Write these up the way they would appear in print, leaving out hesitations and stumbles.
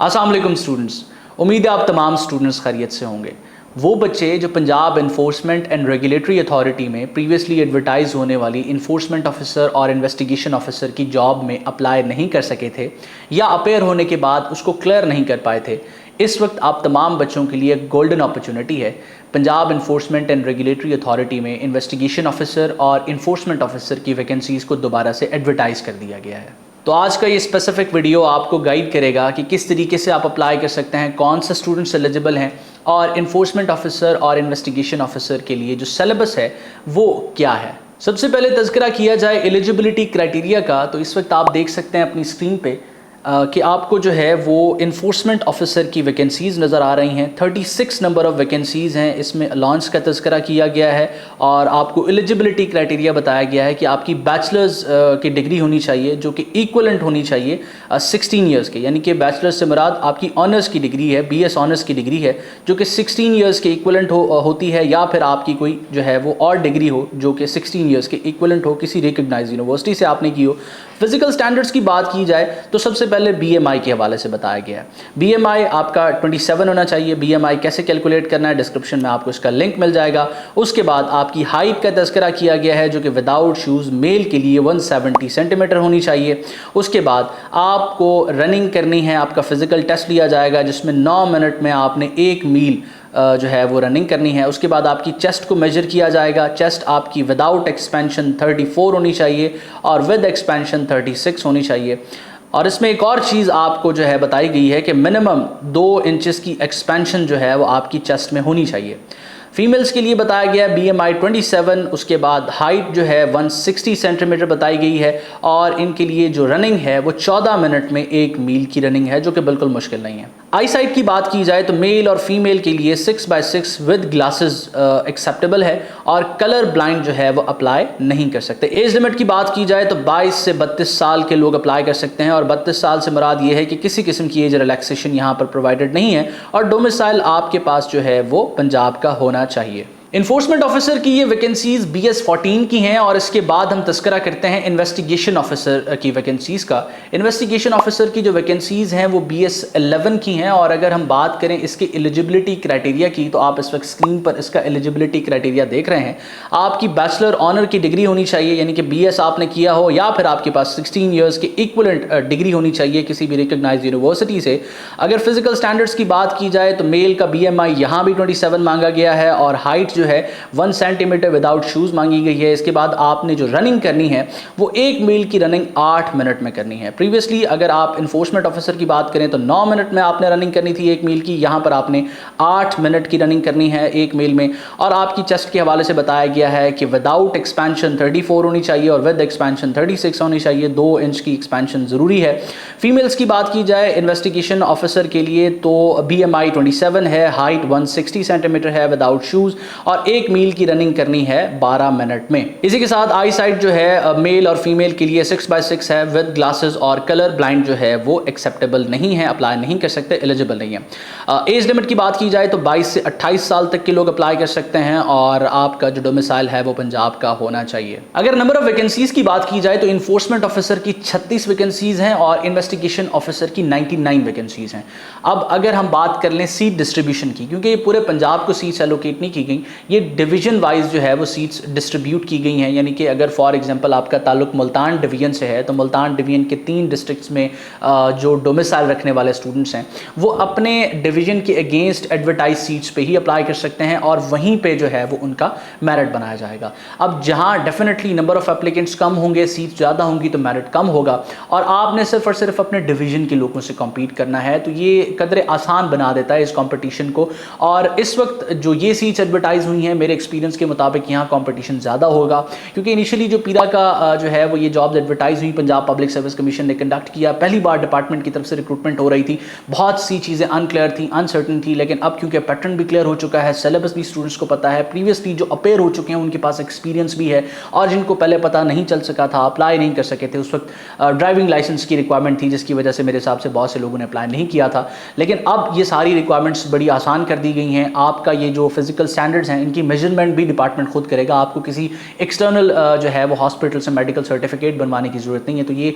अस्सलाम वालेकुम स्टूडेंट्स, उम्मीद है आप तमाम स्टूडेंट्स खैरियत से होंगे। वो बच्चे जो Punjab enforcement and regulatory authority में प्रीवियसली एडवर्टाइज होने वाली इन्फोर्समेंट ऑफिसर और इन्वेस्टिगेशन ऑफिसर की जॉब में अप्लाई नहीं कर सके थे या अपेयर होने के बाद उसको क्लियर नहीं कर पाए थे, इस वक्त आप तमाम बच्चों के लिए एक गोल्डन अपॉर्चुनिटी है। Punjab enforcement and regulatory authority में इन्वेस्टिगेशन ऑफिसर और इन्फोर्समेंट ऑफिसर की वैकेंसीज़ को दोबारा से एडवर्टाइज कर दिया गया है। तो आज का ये स्पेसिफिक वीडियो आपको गाइड करेगा कि किस तरीके से आप अप्लाई कर सकते हैं, कौन से स्टूडेंट्स एलिजिबल हैं और इन्फोर्समेंट ऑफिसर और इन्वेस्टिगेशन ऑफिसर के लिए जो सिलेबस है वो क्या है। सबसे पहले तज़किरा किया जाए एलिजिबिलिटी क्राइटेरिया का, तो इस वक्त आप देख सकते हैं अपनी स्क्रीन पे कि आपको जो है वो इन्फोर्समेंट ऑफिसर की वैकेंसीज़ नज़र आ रही हैं। 36 नंबर ऑफ़ वैकेंसीज़ हैं, इसमें अलाउंस का तज़किरा किया गया है और आपको एलिजिबिलिटी क्राइटेरिया बताया गया है कि आपकी बैचलर्स की डिग्री होनी चाहिए जो कि इक्वलेंट होनी चाहिए 16 ईयर्स के, यानी कि बैचलर्स से मुराद आपकी ऑनर्स की डिग्री है, BS ऑनर्स की डिग्री है जो कि 16 ईयर्स के इक्वलेंट होती है, या फिर आपकी कोई जो है वो और डिग्री हो जो कि 16 ईयर्स के इक्वलेंट हो, किसी रिकग्नाइज यूनिवर्सिटी से आपने की हो। फिजिकल स्टैंडर्ड्स की बात की जाए तो सबसे पहले BMI के हवाले से बताया गया है। BMI आपका 27 होना चाहिए। BMI कैसे कैलकुलेट करना है, डिस्क्रिप्शन में आपको इसका लिंक मिल जाएगा। उसके बाद आपकी हाइट का तज़किरा किया गया है जो कि विदाउट शूज़ मेल के लिए 170 सेंटीमीटर होनी चाहिए। उसके बाद आपको रनिंग करनी है, आपका फ़िज़िकल टेस्ट लिया जाएगा जिसमें 9 मिनट में आपने 1 मील जो है वो रनिंग करनी है। उसके बाद आपकी चेस्ट को मेजर किया जाएगा। चेस्ट आपकी विदाउट एक्सपेंशन 34 होनी चाहिए और विद एक्सपेंशन 36 होनी चाहिए। और इसमें एक और चीज़ आपको जो है बताई गई है कि मिनिमम 2 इंचेस की एक्सपेंशन जो है वो आपकी चेस्ट में होनी चाहिए। फीमेल्स के लिए बताया गया है BMI 27, उसके बाद हाइट जो है 160 सेंटीमीटर बताई गई है और इनके लिए जो रनिंग है वो 14 मिनट में 1 मील की रनिंग है जो कि बिल्कुल मुश्किल नहीं है। आई साइट की बात की जाए तो मेल और फीमेल के लिए 6x6 विद ग्लासेस एक्सेप्टेबल है और कलर ब्लाइंड जो है वो अप्लाई नहीं कर सकते। एज लिमिट की बात की जाए तो 22 से 32 साल के लोग अप्लाई कर सकते हैं और 32 साल से मुराद ये है कि किसी किस्म की एज रिलैक्सेशन यहाँ पर प्रोवाइडेड नहीं है और डोमिसाइल आपके पास जो है वो पंजाब का होना चाहिए। इन्फोर्समेंट ऑफिसर की ये वैकेंसीज BS 14 की हैं और इसके बाद हम तस्करा करते हैं इन्वेस्टिगेशन ऑफिसर की वैकेंसीज़ का। इन्वेस्टिगेशन ऑफिसर की जो वैकेंसीज़ हैं वो BS 11 की हैं और अगर हम बात करें इसके एलिजिबिलिटी क्राइटेरिया की तो आप इस वक्त स्क्रीन पर इसका एलिजिबिलिटी क्राइटेरिया देख रहे हैं। आपकी बैचलर ऑनर की डिग्री होनी चाहिए, यानी कि BS आपने किया हो या फिर आपके पास 16 ईयर्स की इक्वलेंट डिग्री होनी चाहिए किसी भी रिकग्नाइज यूनिवर्सिटी से। अगर फिजिकल स्टैंडर्ड्स की बात की जाए तो मेल का BMI यहाँ भी 27 मांगा गया है और हाइट जो है 1 सेंटीमीटर विदाउट शूज़ मांगी गई है। इसके बाद आपने जो रनिंग करनी है वो 1 मील की रनिंग 8 मिनट में करनी है। प्रीवियसली अगर आप इन्फोर्समेंट ऑफिसर की बात करें तो 9 मिनट में आपने रनिंग करनी थी 1 मील की, यहाँ पर आपने 8 मिनट की रनिंग करनी है 1 मील में। और आपकी चेस्ट के हवाले से बताया गया है कि विदाउट एक्सपेंशन 34 होनी चाहिए और विद एक्सपेंशन 36 होनी चाहिए। 2 इंच की एक्सपेंशन ज़रूरी है। फीमेल्स की बात की जाए इन्वेस्टिगेशन ऑफिसर के लिए तो BMI 27 है, हाइट 160 सेंटीमीटर है विदाउट शूज़ और 1 मील की रनिंग करनी है 12 मिनट में। इसी के साथ आई साइट जो है मेल और फीमेल के लिए 6x6 है विद ग्लासेस और कलर ब्लाइंड जो है वो एक्सेप्टेबल नहीं है, अप्लाई नहीं कर सकते, एलिजिबल नहीं है। एज लिमिट की बात की जाए तो 22 से 28 साल तक के लोग अप्लाई कर सकते हैं और आपका जो डोमिसाइल है वो पंजाब का होना चाहिए। अगर नंबर ऑफ वैकेंसीज की बात की जाए तो इन्फोर्समेंट ऑफिसर की 36 वैकेंसीज हैं और इन्वेस्टिगेशन ऑफिसर की 99 वैकेंसीज हैं। अब अगर हम बात कर लें सीट डिस्ट्रीब्यूशन की, क्योंकि ये पूरे पंजाब को सीट्स एलोकेट नहीं की गई, ये डिवीजन वाइज जो है वो सीट्स डिस्ट्रीब्यूट की गई हैं। यानी कि अगर फॉर एग्जांपल आपका ताल्लुक मुल्तान डिवीजन से है तो मुल्तान डिवीजन के 3 डिस्ट्रिक्ट्स में जो डोमिसाइल रखने वाले स्टूडेंट्स हैं वो अपने डिवीजन के अगेंस्ट एडवर्टाइज सीट्स पे ही अप्लाई कर सकते हैं और वहीं पे जो है वो उनका मेरिट बनाया जाएगा। अब जहां डेफिनेटली नंबर ऑफ एप्लीकेंट्स कम होंगे, सीट्स ज़्यादा होंगी तो मेरिट कम होगा और आपने सिर्फ और सिर्फ अपने डिवीजन के लोगों से कम्पीट करना है, तो ये कदरे आसान बना देता है इस कॉम्पिटिशन को। और इस वक्त जो ये सीट्स एडवर्टाइज हुई हैं मेरे एक्सपीरियंस के मुताबिक यहाँ कंपटीशन ज़्यादा होगा, क्योंकि इनिशियली जो पीरा का जो है वो ये जॉब्स एडवर्टाइज हुई, पंजाब पब्लिक सर्विस कमीशन ने कंडक्ट किया, पहली बार डिपार्टमेंट की तरफ से रिक्रूटमेंट हो रही थी, बहुत सी चीज़ें अनक्लियर थी, अनसर्टन थी, लेकिन अब क्योंकि पैटर्न भी क्लियर हो चुका है, सिलेबस भी स्टूडेंट्स को पता है, प्रीवियसली जो अपेयर हो चुके हैं उनके पास एक्सपीरियंस भी है और जिनको पहले पता नहीं चल सका था, अप्लाई नहीं कर सके थे, उस वक्त ड्राइविंग लाइसेंस की रिक्वायरमेंट थी जिसकी वजह से मेरे हिसाब से बहुत से लोगों ने अप्लाई नहीं किया था, लेकिन अब ये सारी रिक्वायरमेंट्स बड़ी आसान कर दी गई हैं। आपका ये जो फिजिकल स्टैंडर्ड्स हैं इनकी मेजरमेंट भी डिपार्टमेंट खुद करेगा, आपको किसी एक्सटर्नल जो है वो हॉस्पिटल से मेडिकल सर्टिफिकेट बनवाने की ज़रूरत नहीं है। तो ये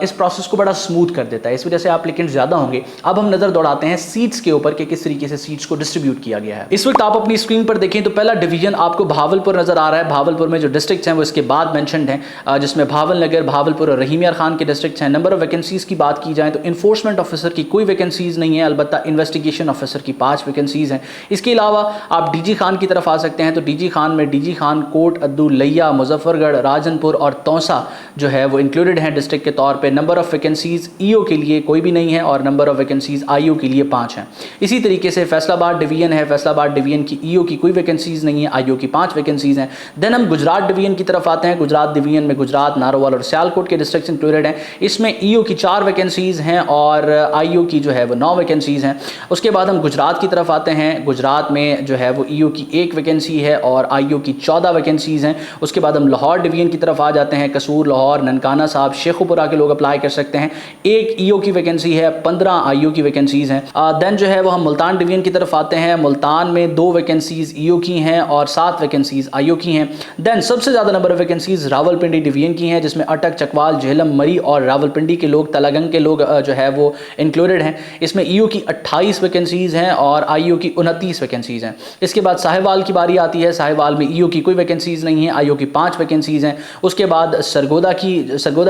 इस प्रोसेस को बड़ा स्मूथ कर देता है, इस वजह से एप्लीकेंट्स ज़्यादा होंगे। अब हम नज़र दौड़ाते हैं सीट्स के ऊपर कि किस तरीके से सीट्स को डिस्ट्रीब्यूट किया गया है। इस वक्त आप अपनी स्क्रीन पर देखें तो पहला डिवीजन आपको भावलपुर नज़र आ रहा है। भावलपुर में जो डिस्ट्रिक्ट्स हैं वो इसके बाद मेंशनड हैं, जिसमें भावल नगर, भावलपुर और रहीम यार खान के डिस्ट्रिक्ट्स हैं। नंबर ऑफ वैकेंसीज़ की बात की जाए तो इन्फोर्समेंट ऑफिसर की कोई वैकेंसीज़ नहीं है, अलबत्ता इन्वेस्टिगेशन ऑफिसर की 5 वैकेंसीज़ हैं। इसके अलावा आप डीजी खान की तरफ आ सकते हैं, तो डीजी खान में डीजी खान कोट, अद्दू, लिया, मुजफ्फरगढ़, राजनपुर और तौसा जो है वो इंक्लूडेड हैं डिस्ट्रिक्ट के तौर पे। नंबर ऑफ वैकेंसीज़ ईओ के लिए कोई भी नहीं है और नंबर ऑफ वैकेंसीज़ आईओ के लिए 5 हैं। इसी तरीके से फैसलाबाद डिवीजन है, फैसलाबाद डिवीजन की ईओ की कोई वैकेंसीज़ नहीं है, आईओ की 5 वैकेंसीज़ हैं। देन हम गुजरात डिवीजन की तरफ आते हैं। गुजरात डिवीजन में गुजरात, नारोवाल और सियालकोट के डिस्ट्रिक्ट्स इंक्लूडेड हैं। इसमें ईओ की 4 वैकेंसीज़ हैं और आईओ की जो है वो 9 वैकेंसीज़ हैं। उसके बाद हम गुजरात की तरफ आते हैं। गुजरात में जो है वो ईओ की 1 वैकेंसी है और आईओ की 14 वैकेंसीज़ हैं। उसके बाद हम लाहौर डिवीजन की तरफ आ जाते हैं। कसूर, लाहौर, ननकाना साहब, शेखुपुरा के लोग अप्लाई कर सकते हैं। 1 ईओ की वैकेंसी है, 15 आईओ की वैकेंसीज़ हैं। देन जो है वो हम मुल्तान डिवीजन की तरफ आते हैं। मुल्तान में 2 वैकेंसीज़ ईओ की हैं और 7 वैकेंसीज़ आईओ की हैं। देन सबसे ज़्यादा number of vacancies Rawalpindi division की हैं, जिसमें अटक, चकवाल, झेलम, मरी और रावलपिंडी के लोग, तलागंग के लोग जो है वो इंक्लूडेड हैं। इसमें ईओ की 28 वैकेंसीज़ हैं और आईओ की 29 वैकेंसीज़ हैं। इसके बाद साहिवाल की बारी आती है। साहिवाल में ईओ की कोई वैकेंसीज़ नहीं है, आईओ की 5 वैकेंसीज़ हैं। उसके बाद सरगोदा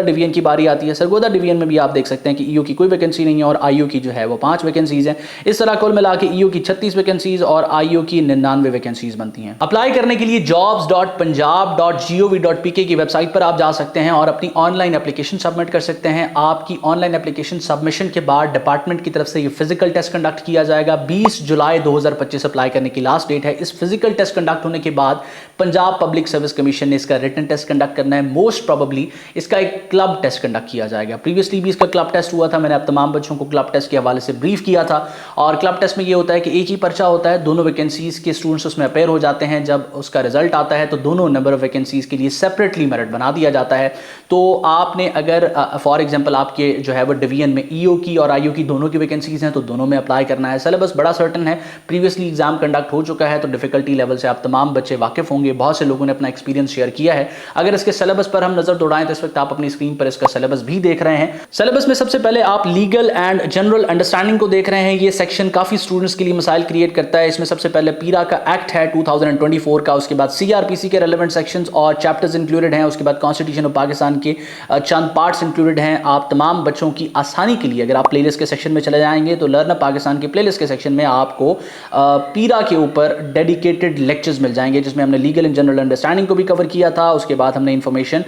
डिवीजन की बारी आती है। सरगोदा डिवीजन में भी आप देख सकते हैं कि ईओ की कोई वैकेंसी नहीं है और आईओ की जो है वो 5 वैकेंसीज़ हैं। इस तरह कुल मिला के ईओ की 36 वैकेंसीज़ और आईओ की 99 वैकेंसीज़ बनती हैं। अप्लाई करने के लिए jobs.punjab.gov.pk की वेबसाइट पर आप जा सकते हैं और अपनी ऑनलाइन एप्लीकेशन सबमिट कर सकते हैं। आपकी ऑनलाइन एप्लीकेशन सबमिशन के बाद डिपार्टमेंट की तरफ से ये फिजिकल टेस्ट कंडक्ट किया जाएगा। 20 जुलाई 2025 अप्लाई करने की लास्ट डेट है। इस फिजिकल टेस्ट कंडक्ट होने के बाद पंजाब पब्लिक सर्विस कमीशन ने इसका रिटन टेस्ट कंडक्ट करना है। मोस्ट प्रोबेबली इसका एक क्लब टेस्ट कंडक्ट किया जाएगा। प्रीवियसली भी इसका क्लब टेस्ट हुआ था, मैंने आप तमाम बच्चों को क्लब टेस्ट के हवाले से ब्रीफ किया था। और क्लब टेस्ट में ये होता है कि एक ही पर्चा होता है, दोनों वैकेंसीज के स्टूडेंट्स उसमें अपेयर हो जाते हैं। जब उसका रिजल्ट आता है तो दोनों नंबर ऑफ वैकेंसीज के लिए सेपरेटली मेरिट बना दिया जाता है। तो आपने अगर फॉर एग्जांपल आपके जो है वो डिवीजन में ईओ की और आईओ की दोनों की वैकेंसीज हैं तो दोनों में अप्लाई करना है। सिलेबस बड़ा सर्टन है, प्रीवियसली एग्जाम कंडक्ट हो चुका है, तो डिफिकल्टी लेवल से आप तमाम बच्चे वाकिफ होंगे। बहुत से लोगों ने अपना एक्सपीरियंस शेयर किया है। अगर इसके सिलेबस पर हम नजर दौड़ाएं तो इस वक्त आप अपनी स्क्रीन पर इसका सिलेबस भी देख रहे हैं। सिलेबस में सबसे पहले आप लीगल एंड जनरल अंडरस्टैंडिंग को देख रहे हैं। ये सेक्शन काफी स्टूडेंट्स के लिए मसाइल क्रिएट करता है। इसमें सबसे पहले पीरा का एक्ट है 2024 का, उसके बाद सीआरपीसी के रेलेवेंट सेक्शंस और चैप्टर्स इंक्लूडेड हैं। उसके बाद कॉन्स्टिट्यूशन ऑफ पाकिस्तान के चंद पार्ट्स इंक्लूडेड हैं। आप तमाम बच्चों की आसानी के लिए अगर आप प्लेलिस्ट के सेक्शन में चले जाएंगे तो लर्न अप पाकिस्तान के प्लेलिस्ट के सेक्शन में आपको पीरा के ऊपर डेडिकेटेड लेक्चर्स मिल जाएंगे, जिसमें हमने लीगल एंड जनरल अंडरस्टैंडिंग को भी कवर किया था। उसके बाद हमने information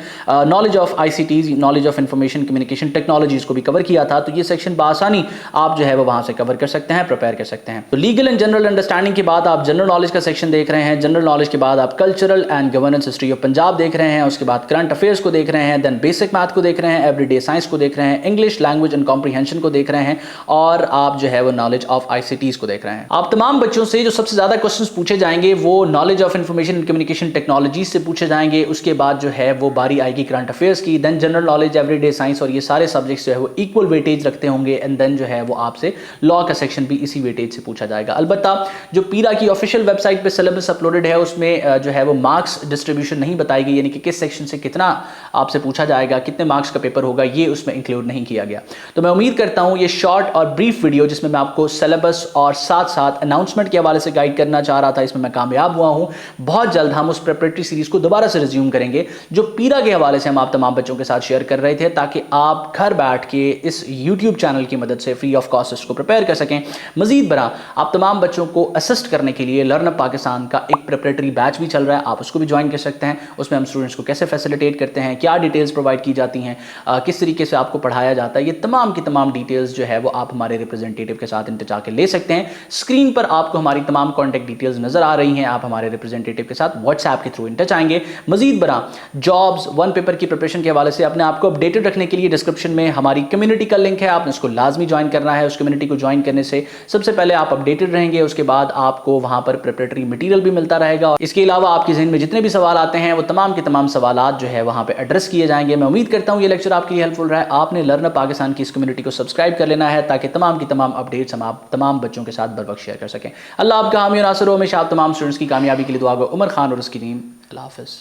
knowledge of ICTs, knowledge of information communication technologies को भी कवर किया था। तो ये सेक्शन बासानी आप जो है वो वहां से कवर कर सकते हैं, प्रिपेयर कर सकते हैं। तो लीगल एंड जनरल अंडरस्टैंडिंग के बाद आप जनरल नॉलेज का सेक्शन देख रहे हैं। जनरल नॉलेज के बाद आप cultural and governance history of Punjab देख रहे हैं। उसके बाद करंट अफेयर्स को देख रहे हैं, देन बेसिक मैथ को देख रहे हैं, एवरीडे साइंस को देख रहे हैं, इंग्लिश लैंग्वेज एंड कॉम्प्रिहेंशन को देख रहे हैं और आप जो है वो नॉलेज ऑफ आईसीटीज को देख रहे हैं। आप तमाम बच्चों से जो सबसे ज्यादा क्वेश्चंस पूछे जाएंगे वो knowledge of information and communication technology से पूछे जाएंगे। उसके बाद जो है वो बारी आएगी करंट अफेयर्स की, then general knowledge, everyday science और ये सारे सब्जेक्ट्स जो है वो इक्वल वेटेज रखते होंगे। एंड देन जो है वो आपसे लॉ का सेक्शन भी इसी वेटेज से पूछा जाएगा। अलबत्ता जो पीरा की ऑफिशियल वेबसाइट पे सिलेबस अपलोडेड है उसमें जो है वो मार्क्स डिस्ट्रीब्यूशन नहीं बताई गई, यानी कि किस सेक्शन से कितना आपसे पूछा जाएगा, कितने मार्क्स का पेपर होगा, ये उसमें इंक्लूड नहीं किया गया। तो मैं उम्मीद करता हूं ये शॉर्ट और ब्रीफ वीडियो जिसमें मैं आपको सिलेबस और साथ साथ अनाउंसमेंट के हवाले से गाइड करना चाह रहा था, इसमें मैं कामयाब हुआ हूं। बहुत जल्द हम उस प्रिपरेटरी सीरीज को दोबारा से रिज्यूम करेंगे जो पीरा के हवाले से हम आप तमाम बच्चों के साथ शेयर कर रहे थे, ताकि आप घर बैठ के इस यूट्यूब चैनल की मदद से फ्री ऑफ कॉस्ट इसको प्रिपेयर कर सकें। मजीद बरा आप तमाम बच्चों को असिस्ट करने के लिए लर्न अप पाकिस्तान का एक प्रिपरेटरी बैच भी चल रहा है, आप उसको भी ज्वाइन कर सकते हैं। उसमें हम स्टूडेंट्स को कैसे फैसिलिटेट करते हैं, क्या डिटेल्स प्रोवाइड की जाती हैं, किस तरीके से आपको पढ़ाया जाता है, ये तमाम की तमाम डिटेल्स जो है वो आप हमारे रिप्रेजेंटेटिव के साथ इंतजा के ले सकते हैं। स्क्रीन पर आपको हमारी तमाम कॉन्टैक्ट डिटेल्स नजर आ रही हैं, आप हमारे रिप्रेजेंटेटिव के साथ व्हाट्सएप के थ्रू इन टच आएंगे। मजीद बरा जॉब्स वन पेपर की प्रिपरेशन के हवाले से अपने आपको अपडेटेड रखने के लिए डिस्क्रिप्शन में हमारी कम्युनिटी का लिंक है, आपने उसको लाजमी ज्वाइन करना है। उस कम्युनिटी को ज्वाइन करने से सबसे पहले आप अपडेटेड रहेंगे, उसके बाद आपको वहां पर प्रिपरेटरी मटेरियल भी मिलता रहेगा। इसके अलावा आपके ज़हन में जितने भी सवाल आते हैं वो तमाम के तमाम सवालात जो है वहां पे एड्रेस किए जाएंगे। मैं उम्मीद करता हूं ये लेक्चर आपके लिए हेल्पफुल रहा है। आपने लर्न अप पाकिस्तान की इस कम्युनिटी को सब्सक्राइब कर लेना है ताकि तमाम की तमाम अपडेट्स हम आप तमाम बच्चों के साथ बर वक्त शेयर कर सकें। अल्लाह आपका हामी और नासिर हो, हमेशा آپ تمام اسٹوڈنٹس کی کامیابی کے لیے دعا گو. عمر خان اور اس کی ٹیم. اللہ حافظ.